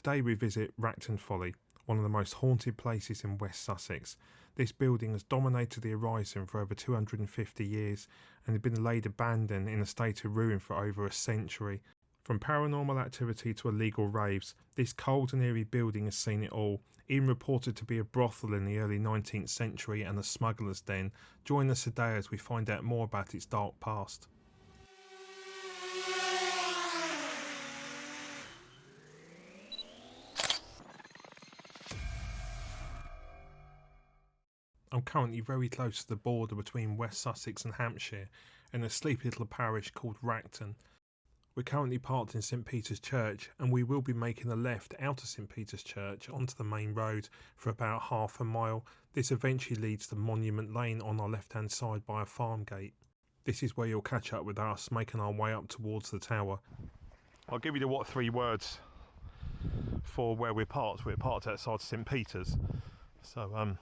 Today we visit Racton Folly, one of the most haunted places in West Sussex. This building has dominated the horizon for over 250 years and had been laid abandoned in a state of ruin for over a century. From paranormal activity to illegal raves, this cold and eerie building has seen it all, even reported to be a brothel in the early 19th century and a smuggler's den. Join us today as we find out more about its dark past. I'm currently very close to the border between West Sussex and Hampshire in a sleepy little parish called Racton. We're currently parked in St Peter's Church and we will be making a left out of St Peter's Church onto the main road for about half a mile. This eventually leads to Monument Lane on our left hand side by a farm gate. This is where you'll catch up with us making our way up towards the tower. I'll give you the 3 words for where we're parked. We're parked outside St Peter's. So I don't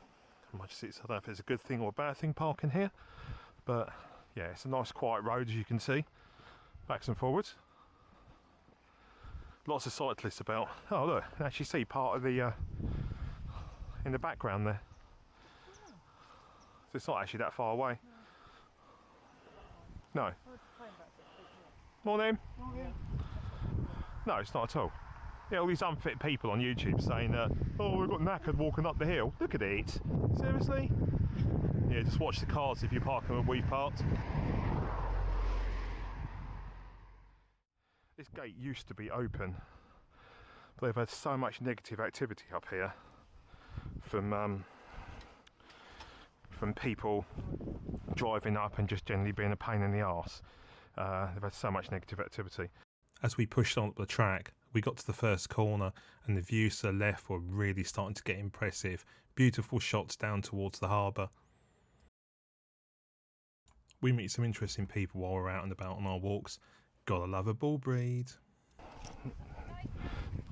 know if it's a good thing or a bad thing parking here, but yeah, it's a nice quiet road as you can see, backs and forwards. Lots of cyclists about. Oh look, you can actually see part of the in the background there. So it's not actually that far away. No. Morning. Morning. No, it's not at all. Yeah, all these unfit people on YouTube saying, oh, we've got knackered walking up the hill. Look at it. Seriously? Yeah, just watch the cars if you park them where we've parked. This gate used to be open, but they've had so much negative activity up here from people driving up and just generally being a pain in the arse. They've had so much negative activity. As we pushed on up the track, we got to the first corner and the views to the left were really starting to get impressive. Beautiful shots down towards the harbour. We meet some interesting people while we're out and about on our walks. Gotta love a bull breed.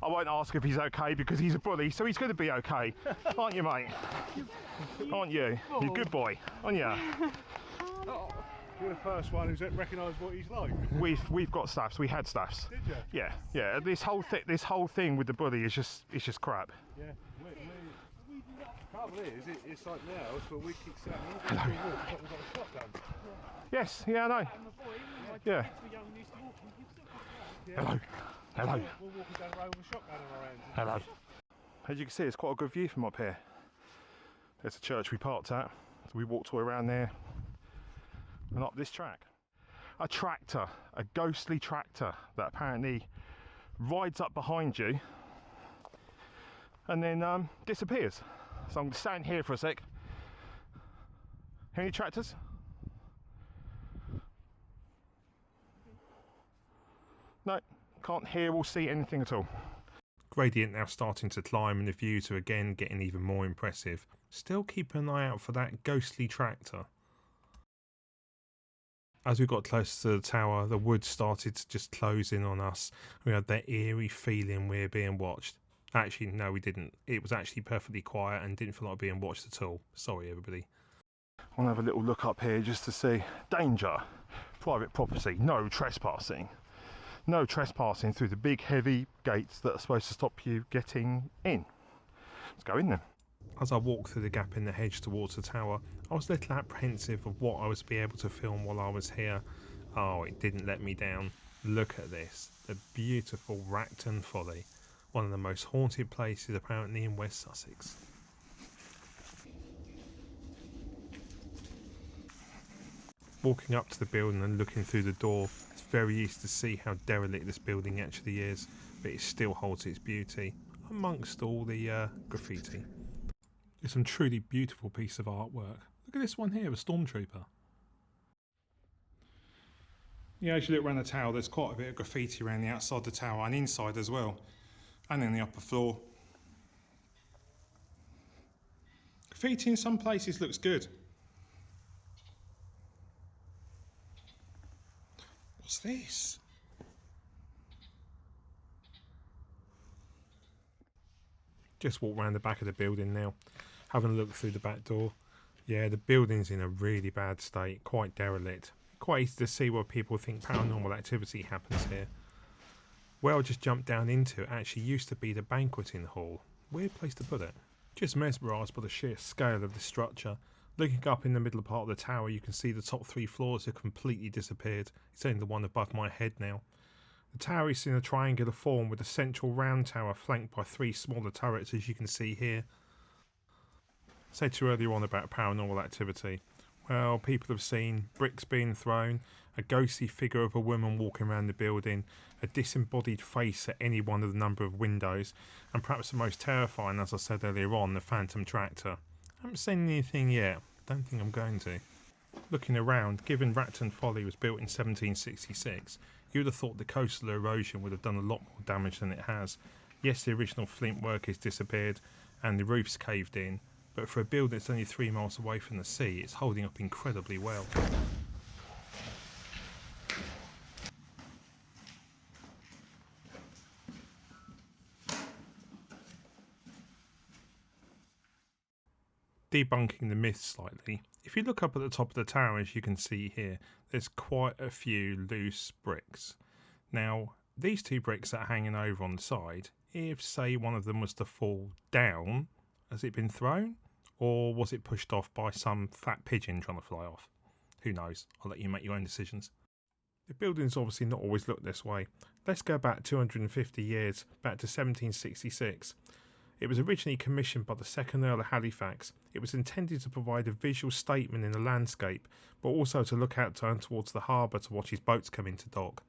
I won't ask if he's okay because he's a bully, so he's going to be okay. Aren't you, mate? Aren't you? You're a good boy, aren't you? You're the first one who's recognised what he's like. We've got staffs. We had staffs. Did you? Yeah, yeah. This whole thing with the bully is just crap. Yeah. The trouble is, it's like now, but we keep saying we've got a shotgun. Yes. Yeah. I know. Yeah. Hello. Hello. We're walking down the road with a shotgun in our hands. Hello. As you can see, it's quite a good view from up here. There's a church we parked at, so we walked all around there and up this track. A tractor, a ghostly tractor that apparently rides up behind you and then disappears. So I'm going to stand here for a sec. Any tractors? No, can't hear or see anything at all. Gradient now starting to climb and the views are again getting even more impressive. Still keep an eye out for that ghostly tractor. As we got closer to the tower, the woods started to just close in on us. We had that eerie feeling we were being watched. Actually, no, we didn't. It was actually perfectly quiet and didn't feel like being watched at all. Sorry, everybody. I want to have a little look up here just to see. Danger. Private property. No trespassing. No trespassing through the big heavy gates that are supposed to stop you getting in. Let's go in then. As I walked through the gap in the hedge towards the tower, I was a little apprehensive of what I was to be able to film while I was here. Oh, it didn't let me down. Look at this. The beautiful Racton Folly. One of the most haunted places apparently in West Sussex. Walking up to the building and looking through the door, it's very easy to see how derelict this building actually is, but it still holds its beauty amongst all the graffiti. It's some truly beautiful piece of artwork. Look at this one here, a stormtrooper. Yeah, as you look around the tower, there's quite a bit of graffiti around the outside the tower and inside as well, and in the upper floor. Graffiti in some places looks good. What's this? Just walk around the back of the building now, having a look through the back door. Yeah, the building's in a really bad state, quite derelict. Quite easy to see where people think paranormal activity happens here. Where I just jumped down into actually used to be the banqueting hall. Weird place to put it. Just mesmerised by the sheer scale of the structure. Looking up in the middle part of the tower, you can see the top 3 floors have completely disappeared. It's only the one above my head now. The tower is in a triangular form with a central round tower flanked by 3 smaller turrets, as you can see here. I said to you earlier on about paranormal activity. Well, people have seen bricks being thrown, a ghostly figure of a woman walking around the building, a disembodied face at any one of the number of windows, and perhaps the most terrifying, as I said earlier on, the phantom tractor. I haven't seen anything yet. Don't think I'm going to. Looking around, given Racton Folly was built in 1766, you would have thought the coastal erosion would have done a lot more damage than it has. Yes, the original flint work has disappeared and the roof's caved in, but for a building that's only 3 miles away from the sea, it's holding up incredibly well. Debunking the myth slightly, if you look up at the top of the tower, as you can see here, there's quite a few loose bricks. Now, these 2 bricks that are hanging over on the side, if say one of them was to fall down, has it been thrown? Or was it pushed off by some fat pigeon trying to fly off? Who knows? I'll let you make your own decisions. The building's obviously not always looked this way. Let's go back 250 years, back to 1766. It was originally commissioned by the 2nd Earl of Halifax. It was intended to provide a visual statement in the landscape, but also to look out towards the harbour to watch his boats come into dock.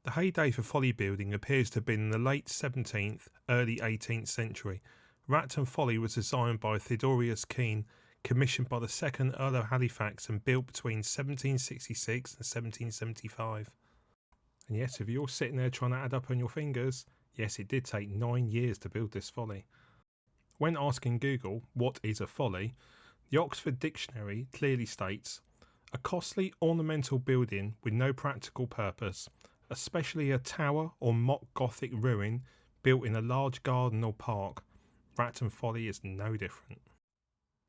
The heyday for folly building appears to have been in the late 17th, early 18th century. Racton Folly was designed by Theodorius Keene, commissioned by the 2nd Earl of Halifax and built between 1766 and 1775. And yes, if you're sitting there trying to add up on your fingers, yes, it did take 9 years to build this folly. When asking Google, what is a folly, the Oxford Dictionary clearly states, a costly ornamental building with no practical purpose, especially a tower or mock Gothic ruin built in a large garden or park. Racton Folly is no different.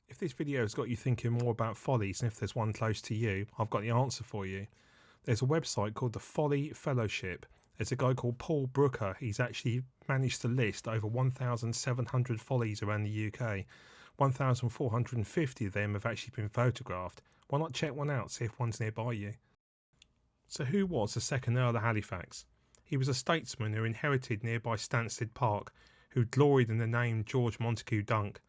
If this video has got you thinking more about follies and if there's one close to you, I've got the answer for you. There's a website called the Folly Fellowship. There's a guy called Paul Brooker. He's actually managed to list over 1,700 follies around the UK. 1,450 of them have actually been photographed. Why not check one out, see if one's nearby you? So who was the 2nd Earl of Halifax? He was a statesman who inherited nearby Stansted Park, who gloried in the name George Montague Dunk.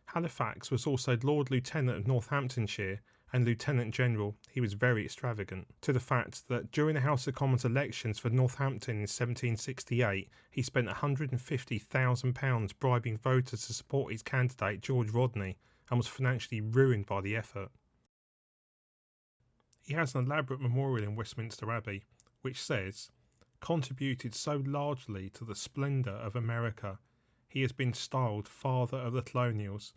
Halifax was also Lord Lieutenant of Northamptonshire and Lieutenant General. He was very extravagant, to the fact that during the House of Commons elections for Northampton in 1768, he spent £150,000 bribing voters to support his candidate George Rodney and was financially ruined by the effort. He has an elaborate memorial in Westminster Abbey, which says, contributed so largely to the splendour of America, he has been styled Father of the Colonials.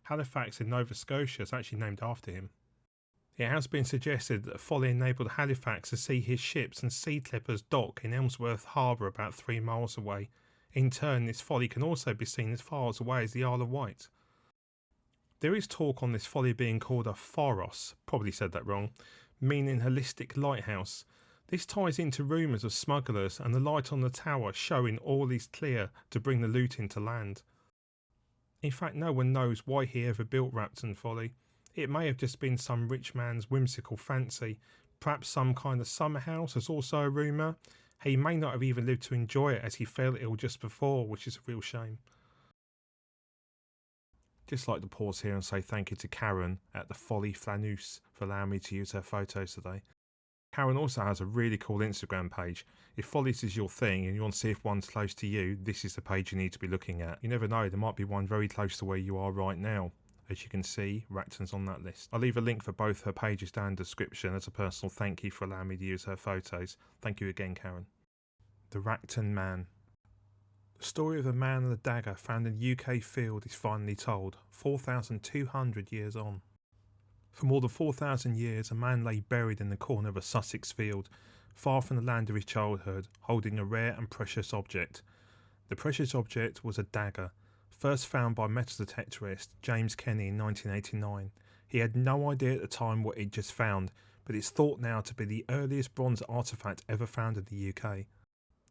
Halifax in Nova Scotia is actually named after him. It has been suggested that Folly enabled Halifax to see his ships and sea clippers dock in Elmsworth Harbour about 3 miles away. In turn, this folly can also be seen as far away as the Isle of Wight. There is talk on this folly being called a pharos, probably said that wrong, meaning holistic lighthouse. This ties into rumours of smugglers and the light on the tower showing all is clear to bring the loot into land. In fact, no one knows why he ever built Racton Folly. It may have just been some rich man's whimsical fancy. Perhaps some kind of summer house is also a rumour. He may not have even lived to enjoy it as he fell ill just before, which is a real shame. Just like to pause here and say thank you to Karen at the Folly Flanus for allowing me to use her photos today. Karen also has a really cool Instagram page. If follies is your thing and you want to see if one's close to you, this is the page you need to be looking at. You never know, there might be one very close to where you are right now. As you can see, Racton's on that list. I'll leave a link for both her pages down in the description as a personal thank you for allowing me to use her photos. Thank you again, Karen. The Racton Man. The story of a man and a dagger found in a UK field is finally told, 4,200 years on. For more than 4,000 years, a man lay buried in the corner of a Sussex field, far from the land of his childhood, holding a rare and precious object. The precious object was a dagger, first found by metal detectorist James Kenny in 1989. He had no idea at the time what he'd just found, but it's thought now to be the earliest bronze artefact ever found in the UK.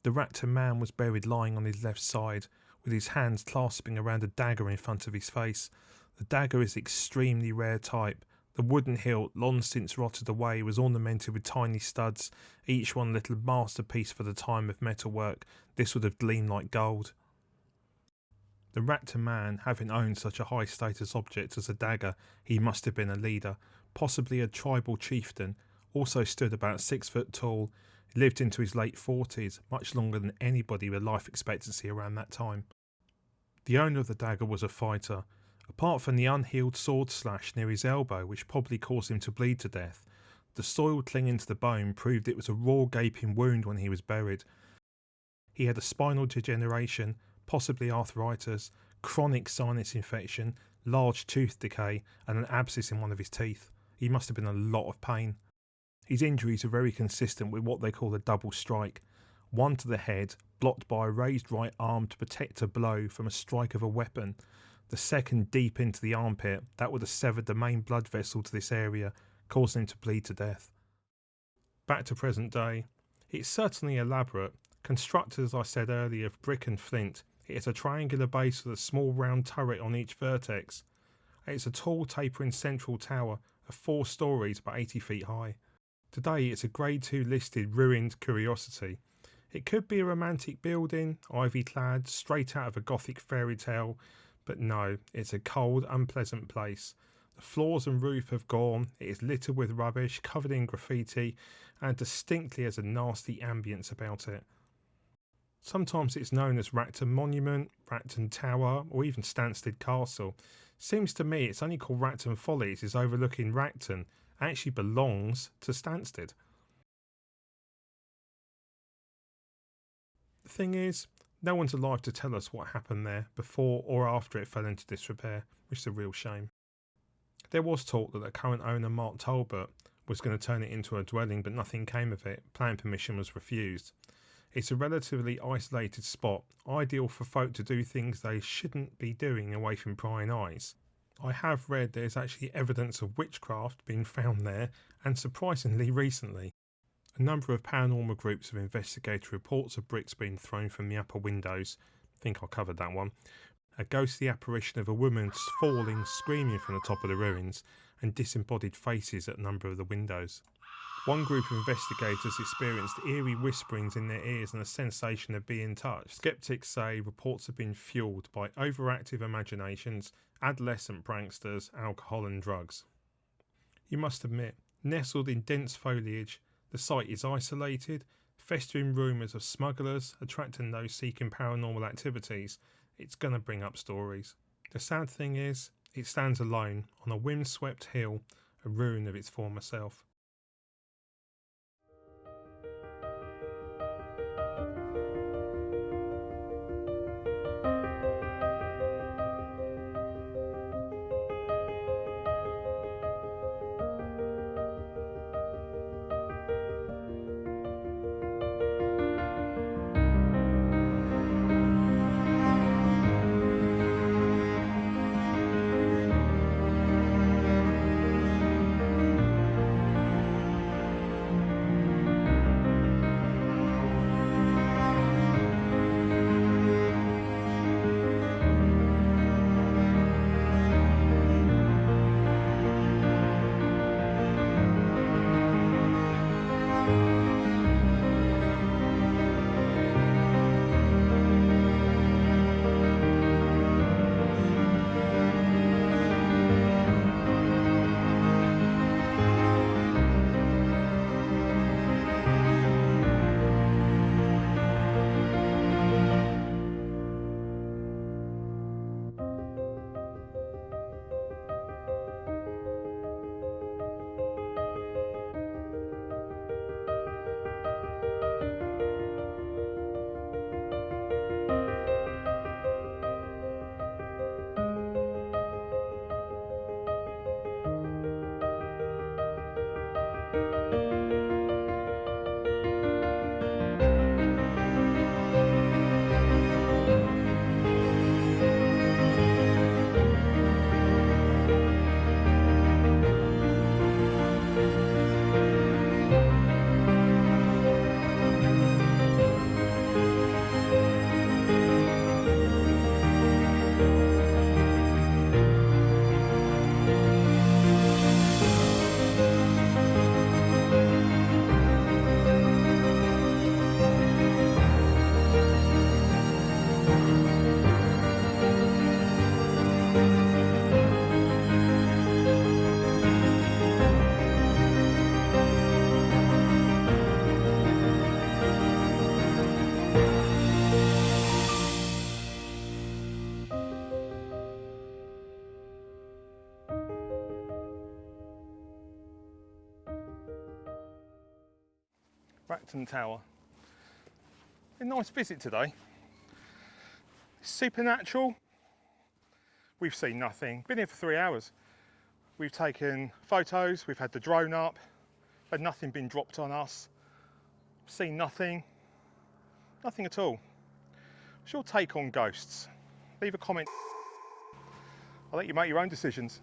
The Racton man was buried lying on his left side, with his hands clasping around a dagger in front of his face. The dagger is extremely rare type. The wooden hilt, long since rotted away, was ornamented with tiny studs, each one a little masterpiece for the time of metalwork. This would have gleamed like gold. The Racton man, having owned such a high status object as a dagger, he must have been a leader, possibly a tribal chieftain. Also stood about 6 foot tall, lived into his late 40s, much longer than anybody with life expectancy around that time. The owner of the dagger was a fighter. Apart from the unhealed sword slash near his elbow, which probably caused him to bleed to death, the soil clinging to the bone proved it was a raw gaping wound when he was buried. He had a spinal degeneration, possibly arthritis, chronic sinus infection, large tooth decay, and an abscess in one of his teeth. He must have been in a lot of pain. His injuries are very consistent with what they call a double strike. One to the head, blocked by a raised right arm to protect a blow from a strike of a weapon. The second deep into the armpit, that would have severed the main blood vessel to this area, causing him to bleed to death. Back to present day. It's certainly elaborate. Constructed, as I said earlier, of brick and flint, it has a triangular base with a small round turret on each vertex. It's a tall tapering central tower of 4 stories about 80 feet high. Today it's a Grade 2 listed ruined curiosity. It could be a romantic building, ivy clad, straight out of a gothic fairy tale, but no, it's a cold, unpleasant place. The floors and roof have gone, it is littered with rubbish, covered in graffiti, and distinctly has a nasty ambience about it. Sometimes it's known as Racton Monument, Racton Tower, or even Stansted Castle. Seems to me it's only called Racton Folly as it's overlooking Racton, actually belongs to Stansted. The thing is, no one's alive to tell us what happened there before or after it fell into disrepair, which is a real shame. There was talk that the current owner, Mark Talbot, was going to turn it into a dwelling, but nothing came of it. Planning permission was refused. It's a relatively isolated spot, ideal for folk to do things they shouldn't be doing away from prying eyes. I have read there's actually evidence of witchcraft being found there, and surprisingly recently. A number of paranormal groups have investigated reports of bricks being thrown from the upper windows. I think I covered that one. A ghostly apparition of a woman falling, screaming from the top of the ruins, and disembodied faces at a number of the windows. One group of investigators experienced eerie whisperings in their ears and a sensation of being touched. Skeptics say reports have been fueled by overactive imaginations, adolescent pranksters, alcohol and drugs. You must admit, nestled in dense foliage, the site is isolated, festering rumours of smugglers, attracting those seeking paranormal activities. It's going to bring up stories. The sad thing is, it stands alone on a wind-swept hill, a ruin of its former self. Racton Tower. A nice visit today. Supernatural. We've seen nothing. Been here for 3 hours. We've taken photos, we've had the drone up, had nothing been dropped on us. Seen nothing. Nothing at all. What's your take on ghosts? Leave a comment. I'll let you make your own decisions.